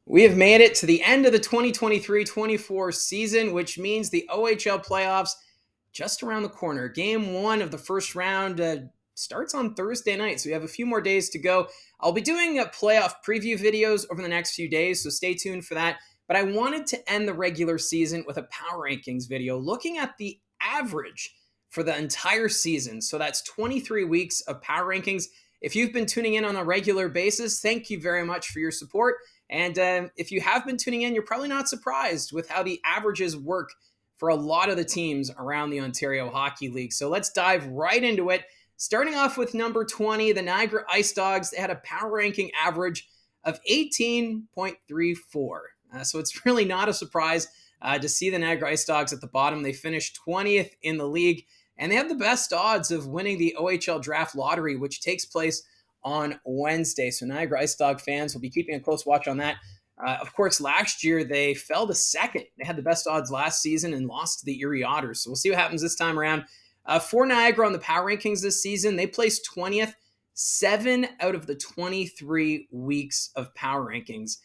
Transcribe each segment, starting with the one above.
We have made it to the end of the 2023-24 season, which means the OHL playoffs just around the corner. Game one of the first round starts on Thursday night, so we have a few more days to go. I'll be doing playoff preview videos over the next few days, so stay tuned for that. But I wanted to end the regular season with a power rankings video looking at the average for the entire season. So that's 23 weeks of power rankings. If you've been tuning in on a regular basis, thank you very much for your support. And if you have been tuning in, you're probably not surprised with how the averages work for a lot of the teams around the Ontario Hockey League. So let's dive right into it. Starting off with number 20, the Niagara Ice Dogs. They had a power ranking average of 18.34. So it's really not a surprise to see the Niagara Ice Dogs at the bottom. They finished 20th in the league, and they have the best odds of winning the OHL Draft Lottery, which takes place on Wednesday. So Niagara Ice Dog fans will be keeping a close watch on that. Of course, last year they fell to second. They had the best odds last season and lost to the Erie Otters. So we'll see what happens this time around. For Niagara on the power rankings this season, they placed 20th, 7 out of the 23 weeks of power rankings.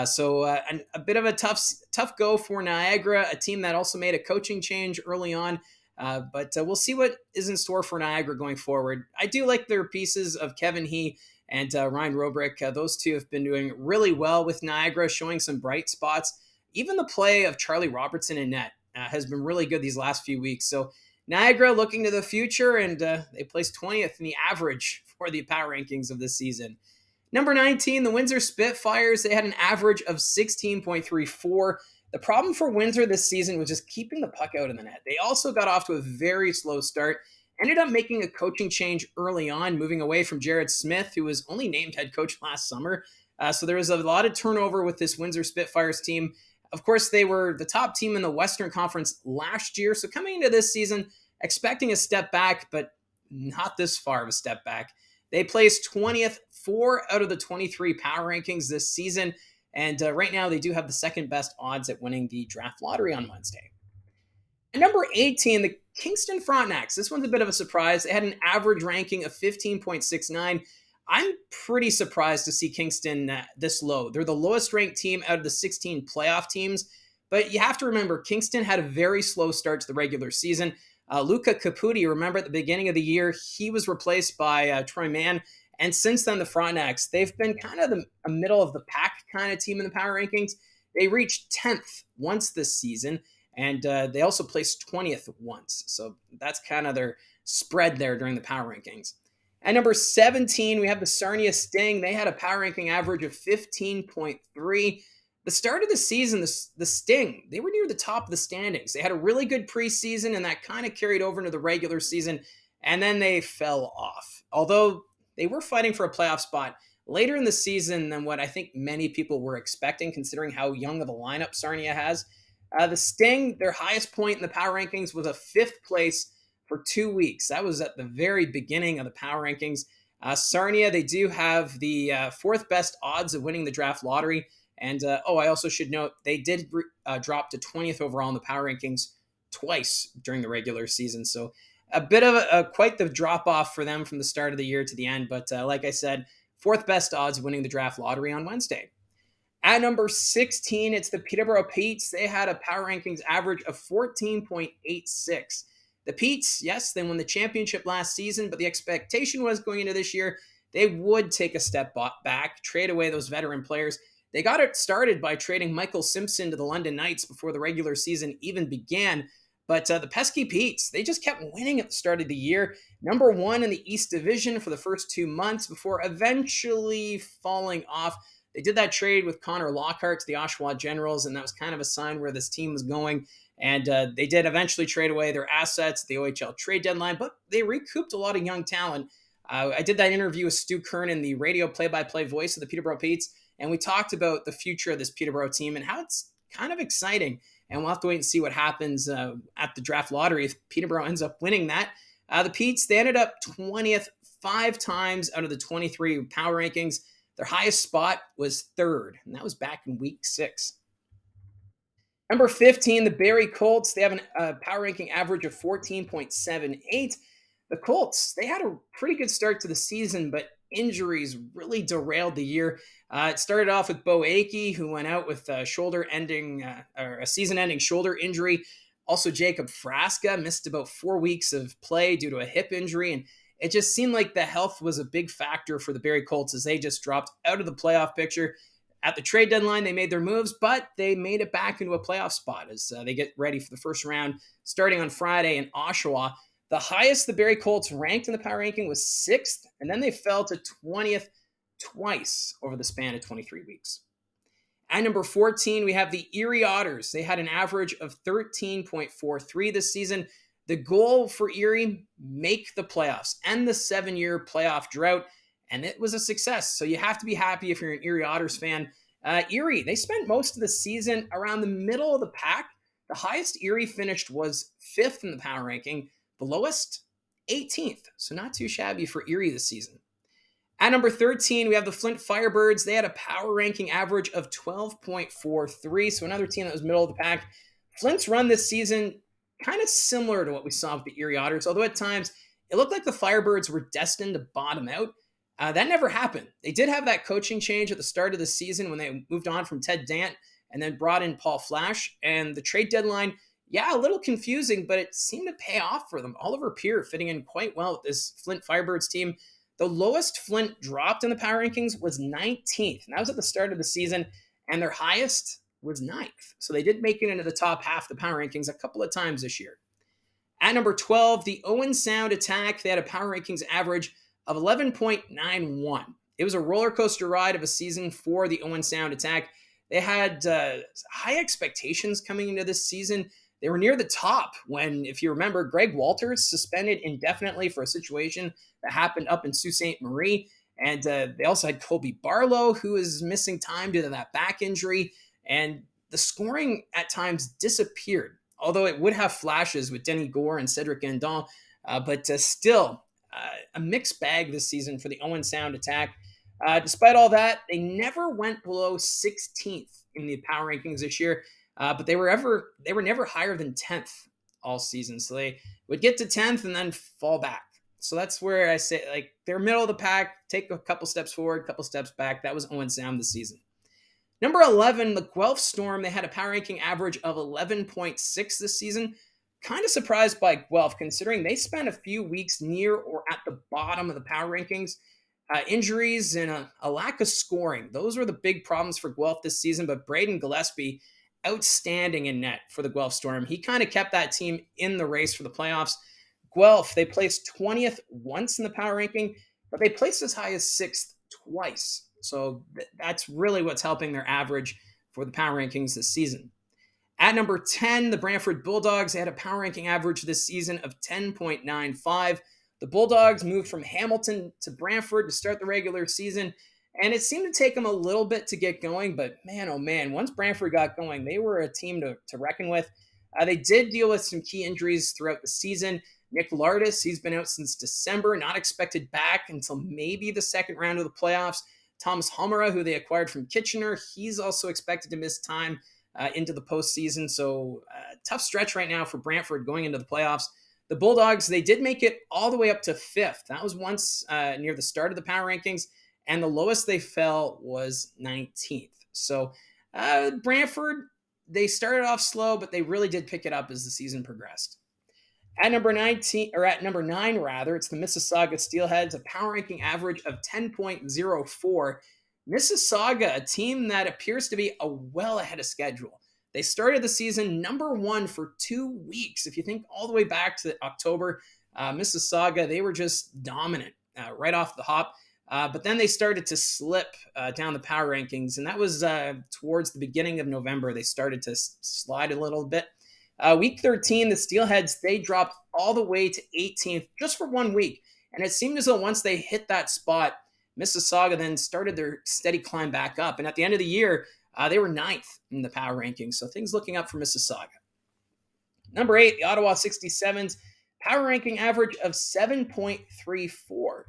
So a bit of a tough go for Niagara, a team that also made a coaching change early on. But we'll see what is in store for Niagara going forward. I do like their pieces of Kevin He and Ryan Robrick. Those two have been doing really well with Niagara, showing some bright spots. Even the play of Charlie Robertson in net has been really good these last few weeks. So Niagara looking to the future, and they placed 20th in the average for the power rankings of this season. Number 19, the Windsor Spitfires. They had an average of 16.34. The problem for Windsor this season was just keeping the puck out of the net. They also got off to a very slow start, ended up making a coaching change early on, moving away from Jared Smith, who was only named head coach last summer. So there was a lot of turnover with this Windsor Spitfires team. Of course, they were the top team in the Western Conference last year. So coming into this season, expecting a step back, but not this far of a step back. They placed 20th, 4 out of the 23 power rankings this season. And right now, they do have the second best odds at winning the draft lottery on Wednesday. And number 18, the Kingston Frontenacs. This one's a bit of a surprise. They had an average ranking of 15.69. I'm pretty surprised to see Kingston this low. They're the lowest ranked team out of the 16 playoff teams. But you have to remember, Kingston had a very slow start to the regular season. Luca Caputi, remember at the beginning of the year, he was replaced by Troy Mann. And since then, the Frontenacs, they've been kind of a middle of the pack kind of team in the power rankings. They reached 10th once this season, and they also placed 20th once. So that's kind of their spread there during the power rankings. At number 17, we have the Sarnia Sting. They had a power ranking average of 15.3. The start of the season, the Sting, they were near the top of the standings. They had a really good preseason, and that kind of carried over into the regular season, and then they fell off. Although they were fighting for a playoff spot later in the season than what I think many people were expecting, considering how young of a lineup Sarnia has. The Sting, their highest point in the power rankings was a 5th place for 2 weeks. That was at the very beginning of the power rankings. Sarnia, they do have the 4th best odds of winning the draft lottery. And, I also should note, they did drop to 20th overall in the power rankings twice during the regular season. So a bit of quite the drop-off for them from the start of the year to the end. But like I said, 4th best odds of winning the draft lottery on Wednesday. At number 16, it's the Peterborough Petes. They had a power rankings average of 14.86. The Petes, yes, they won the championship last season, but the expectation was going into this year, they would take a step back, trade away those veteran players. They got it started by trading Michael Simpson to the London Knights before the regular season even began. But the pesky Petes, they just kept winning at the start of the year. Number 1 in the East Division for the first 2 months before eventually falling off. They did that trade with Connor Lockhart to the Oshawa Generals, and that was kind of a sign where this team was going. And they did eventually trade away their assets at the OHL trade deadline, but they recouped a lot of young talent. I did that interview with Stu Kernan, the radio play-by-play voice of the Peterborough Petes, and we talked about the future of this Peterborough team and how it's kind of exciting. And we'll have to wait and see what happens at the draft lottery if Peterborough ends up winning that. The Petes, they ended up 20th 5 times out of the 23 power rankings. Their highest spot was 3rd, and that was back in week 6. Number 15, the Barrie Colts. They have a power ranking average of 14.78. The Colts, they had a pretty good start to the season, but injuries really derailed the year. It started off with Bo Akey, who went out with a season-ending shoulder injury. Also, Jacob Frasca missed about 4 weeks of play due to a hip injury, and it just seemed like the health was a big factor for the Barrie Colts as they just dropped out of the playoff picture. At the trade deadline, they made their moves, but they made it back into a playoff spot as they get ready for the first round starting on Friday in Oshawa. The highest the Barrie Colts ranked in the power ranking was 6th, and then they fell to 20th twice over the span of 23 weeks. At number 14, we have the Erie Otters. They had an average of 13.43 this season. The goal for Erie, make the playoffs, end the 7-year playoff drought, and it was a success. So you have to be happy if you're an Erie Otters fan. Erie, they spent most of the season around the middle of the pack. The highest Erie finished was 5th in the power ranking. The lowest, 18th. So not too shabby for Erie this season. At number 13, we have the Flint Firebirds. They had a power ranking average of 12.43. So another team that was middle of the pack. Flint's run this season, kind of similar to what we saw with the Erie Otters, although at times it looked like the Firebirds were destined to bottom out. That never happened. They did have that coaching change at the start of the season when they moved on from Ted Dant and then brought in Paul Flash. And the trade deadline, a little confusing, but it seemed to pay off for them. Oliver Peer fitting in quite well with this Flint Firebirds team. The lowest Flint dropped in the power rankings was 19th, and that was at the start of the season, and their highest was 9th. So they did make it into the top half of the power rankings a couple of times this year. At number 12, the Owen Sound Attack. They had a power rankings average of 11.91. It was a roller coaster ride of a season for the Owen Sound Attack. They had high expectations coming into this season. They were near the top when, if you remember, Greg Walters suspended indefinitely for a situation that happened up in Sault Ste. Marie. And they also had Colby Barlow, who is missing time due to that back injury. And the scoring at times disappeared, although it would have flashes with Denny Gore and Cedric Gandon. But still, a mixed bag this season for the Owen Sound Attack. Despite all that, they never went below 16th in the power rankings this year, but they were never higher than 10th all season. So they would get to 10th and then fall back. So that's where I say, like, they're middle of the pack, take a couple steps forward, a couple steps back. That was Owen Sound this season. Number 11, the Guelph Storm. They had a power ranking average of 11.6 this season. Kind of surprised by Guelph, considering they spent a few weeks near or at the bottom of the power rankings. Injuries and a lack of scoring. Those were the big problems for Guelph this season, but Braden Gillespie, outstanding in net for the Guelph Storm. He kind of kept that team in the race for the playoffs. Guelph, they placed 20th once in the power ranking, but they placed as high as 6th twice. So that's really what's helping their average for the power rankings this season. At number 10, the Brantford Bulldogs. They had a power ranking average this season of 10.95. The Bulldogs moved from Hamilton to Brantford to start the regular season, and it seemed to take them a little bit to get going, but man, oh man, once Brantford got going, they were a team to reckon with. They did deal with some key injuries throughout the season. Nick Lardis, he's been out since December, not expected back until maybe the second round of the playoffs. Thomas Homera, who they acquired from Kitchener, he's also expected to miss time into the postseason. So tough stretch right now for Brantford going into the playoffs. The Bulldogs, they did make it all the way up to 5th. That was once near the start of the power rankings, and the lowest they fell was 19th. So Brantford, they started off slow, but they really did pick it up as the season progressed. At number 9, it's the Mississauga Steelheads, a power ranking average of 10.04. Mississauga, a team that appears to be well ahead of schedule. They started the season number 1 for 2 weeks. If you think all the way back to October, Mississauga, they were just dominant right off the hop. But then they started to slip down the power rankings, and that was towards the beginning of November. They started to slide a little bit. Week 13, the Steelheads, they dropped all the way to 18th just for 1 week. And it seemed as though once they hit that spot, Mississauga then started their steady climb back up. And at the end of the year, they were 9th in the power rankings. So things looking up for Mississauga. Number 8, the Ottawa 67s, power ranking average of 7.34.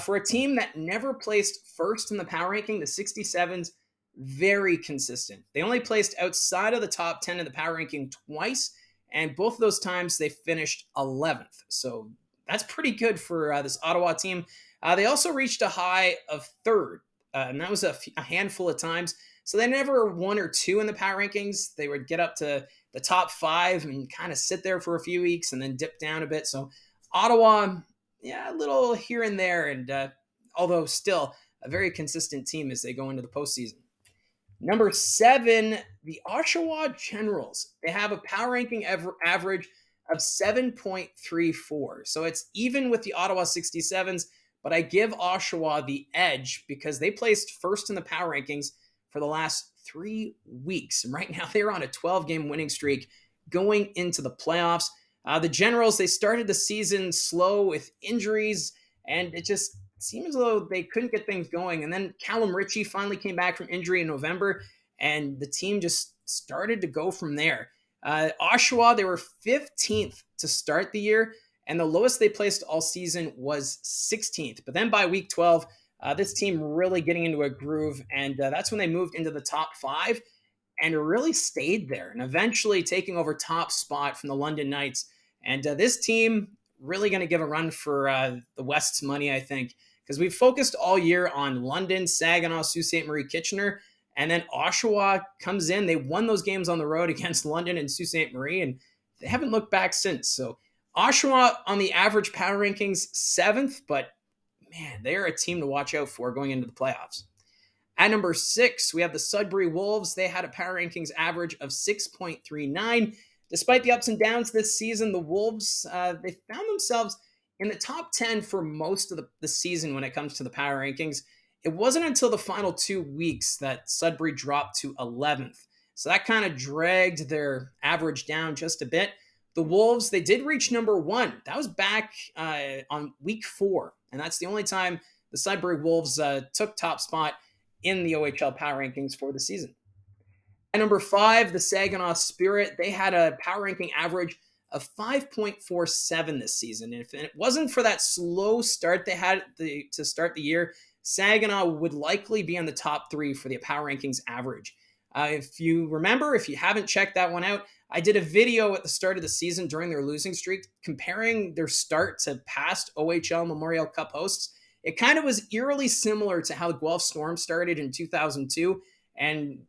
For a team that never placed first in the power ranking, the 67s, very consistent. They only placed outside of the top 10 of the power ranking twice, and both of those times they finished 11th. So that's pretty good for this Ottawa team. They also reached a high of third, and that was a handful of times. So they never one or two in the power rankings. They would get up to the top five and kind of sit there for a few weeks and then dip down a bit. So Ottawa, yeah, a little here and there, and although still a very consistent team as they go into the postseason. Number 7, the Oshawa Generals. They have a power ranking average of 7.34. So it's even with the Ottawa 67s, but I give Oshawa the edge because they placed first in the power rankings for the last 3 weeks. And right now they're on a 12-game winning streak going into the playoffs. The Generals, they started the season slow with injuries, and it just seemed as though they couldn't get things going. And then Callum Ritchie finally came back from injury in November, and the team just started to go from there. Oshawa, they were 15th to start the year, and the lowest they placed all season was 16th. But then by week 12, this team really getting into a groove, and that's when they moved into the top 5 and really stayed there, and eventually taking over top spot from the London Knights. And this team really going to give a run for the West's money, I think, because we've focused all year on London, Saginaw, Sault Ste. Marie, Kitchener, and then Oshawa comes in. They won those games on the road against London and Sault Ste. Marie, and they haven't looked back since. So Oshawa on the average power rankings, 7th, but man, they are a team to watch out for going into the playoffs. At number 6, we have the Sudbury Wolves. They had a power rankings average of 6.39. Despite the ups and downs this season, the Wolves, they found themselves in the top 10 for most of the season when it comes to the power rankings. It wasn't until the final 2 weeks that Sudbury dropped to 11th. So that kind of dragged their average down just a bit. The Wolves, they did reach number 1. That was back on week 4. And that's the only time the Sudbury Wolves took top spot in the OHL power rankings for the season. At number 5, the Saugeen Spirit, they had a power ranking average of 5.47 this season. And if it wasn't for that slow start they had to start the year, Saginaw would likely be on the top 3 for the power rankings average. If you remember, if you haven't checked that one out, I did a video at the start of the season during their losing streak comparing their start to past OHL Memorial Cup hosts. It kind of was eerily similar to how Guelph Storm started in 2002, and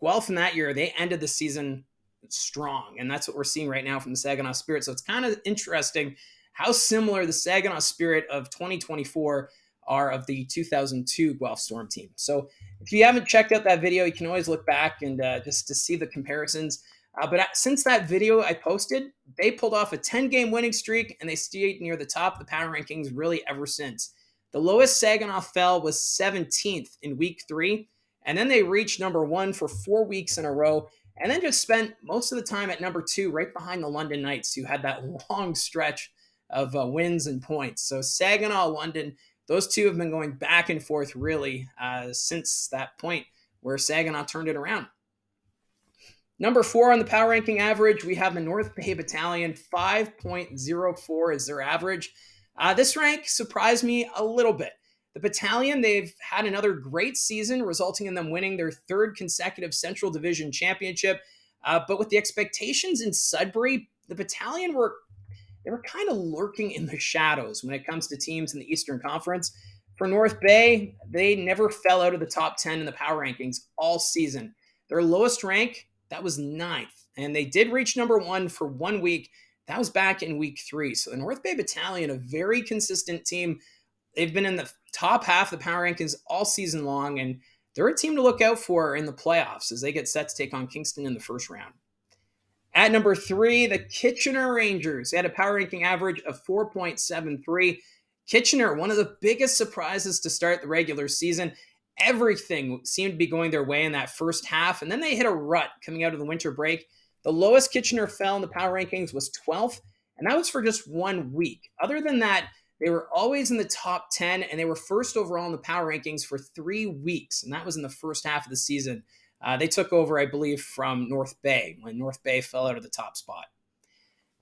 Guelph in that year, they ended the season strong, and that's what we're seeing right now from the Saginaw Spirit. So it's kind of interesting how similar the Saginaw Spirit of 2024 are of the 2002 Guelph Storm team. So if you haven't checked out that video, you can always look back and just to see the comparisons. But since that video I posted, they pulled off a 10-game winning streak, and they stayed near the top of the power rankings really ever since. The lowest Saginaw fell was 17th in week 3, and then they reached number 1 for 4 weeks in a row, and then just spent most of the time at number 2, right behind the London Knights, who had that long stretch of wins and points. So Saginaw, London, those two have been going back and forth really since that point where Saginaw turned it around. Number 4 on the power ranking average, we have the North Bay Battalion. 5.04 is their average. This rank surprised me a little bit. The Battalion, they've had another great season, resulting in them winning their 3rd consecutive Central Division championship. But with the expectations in Sudbury, the Battalion were kind of lurking in the shadows when it comes to teams in the Eastern Conference. For North Bay, they never fell out of the top 10 in the power rankings all season. Their lowest rank, that was 9th, and they did reach number 1 for 1 week. That was back in week 3. So the North Bay Battalion, a very consistent team. They've been in the top half of the power rankings all season long, and they're a team to look out for in the playoffs as they get set to take on Kingston in the first round. At number 3, the Kitchener Rangers. They had a power ranking average of 4.73. Kitchener, one of the biggest surprises to start the regular season. Everything seemed to be going their way in that first half, and then they hit a rut coming out of the winter break. The lowest Kitchener fell in the power rankings was 12th, and that was for just 1 week. Other than that, they were always in the top 10, and they were first overall in the power rankings for 3 weeks, and that was in the first half of the season. They took over, I believe, from North Bay when North Bay fell out of the top spot.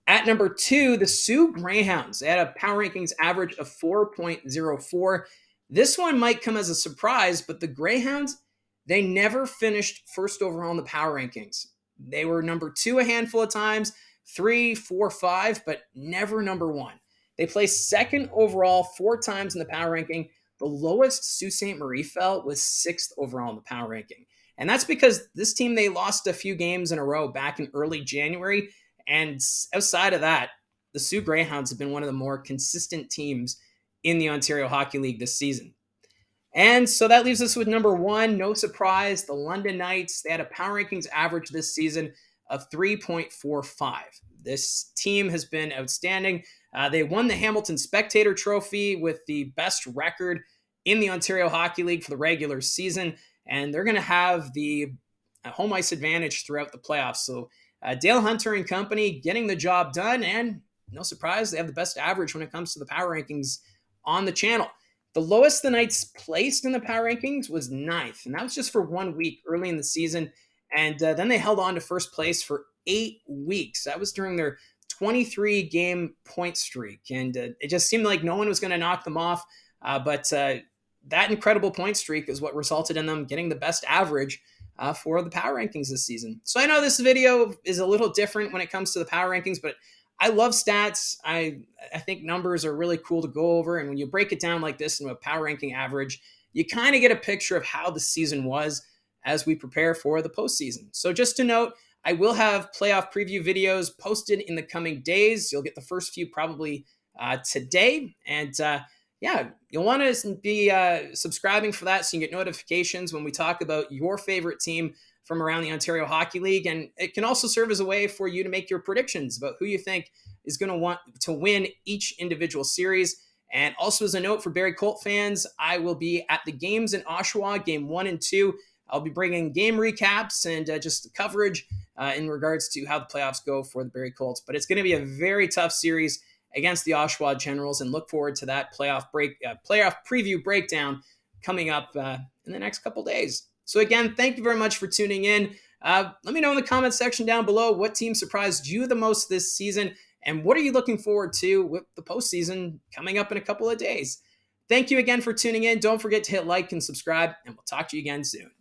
At number 2, the Soo Greyhounds. They had a power rankings average of 4.04. This one might come as a surprise, but the Greyhounds, they never finished first overall in the power rankings. They were number 2 a handful of times, 3, 4, 5, but never number 1. They placed second overall 4 times in the power ranking. The lowest Sault Ste. Marie fell was sixth overall in the power ranking. And that's because this team, they lost a few games in a row back in early January. And outside of that, the Soo Greyhounds have been one of the more consistent teams in the Ontario Hockey League this season. And so that leaves us with number one. No surprise, the London Knights. They had a power rankings average this season of 3.45. This team has been outstanding. They won the Hamilton Spectator Trophy with the best record in the Ontario Hockey League for the regular season, and they're going to have the home ice advantage throughout the playoffs. So Dale Hunter and company getting the job done, and no surprise, they have the best average when it comes to the power rankings on the channel. The lowest the Knights placed in the power rankings was ninth, and that was just for 1 week early in the season. And then they held on to first place for 8 weeks. That was during their 23-game point streak, and it just seemed like no one was going to knock them off. But that incredible point streak is what resulted in them getting the best average for the power rankings this season. So I know this video is a little different when it comes to the power rankings, but I love stats. I think numbers are really cool to go over. And when you break it down like this into a power ranking average, you kind of get a picture of how the season was as we prepare for the postseason. So just to note, I will have playoff preview videos posted in the coming days. You'll get the first few probably today. And yeah, you'll want to be subscribing for that so you get notifications when we talk about your favorite team from around the Ontario Hockey League. And it can also serve as a way for you to make your predictions about who you think is going to want to win each individual series. And also as a note for Barrie Colt fans, I will be at the games in Oshawa, game 1 and 2. I'll be bringing game recaps and just coverage in regards to how the playoffs go for the Barrie Colts. But it's going to be a very tough series against the Oshawa Generals, and look forward to that playoff preview breakdown coming up in the next couple days. So again, thank you very much for tuning in. Let me know in the comments section down below what team surprised you the most this season, and what are you looking forward to with the postseason coming up in a couple of days. Thank you again for tuning in. Don't forget to hit like and subscribe, and we'll talk to you again soon.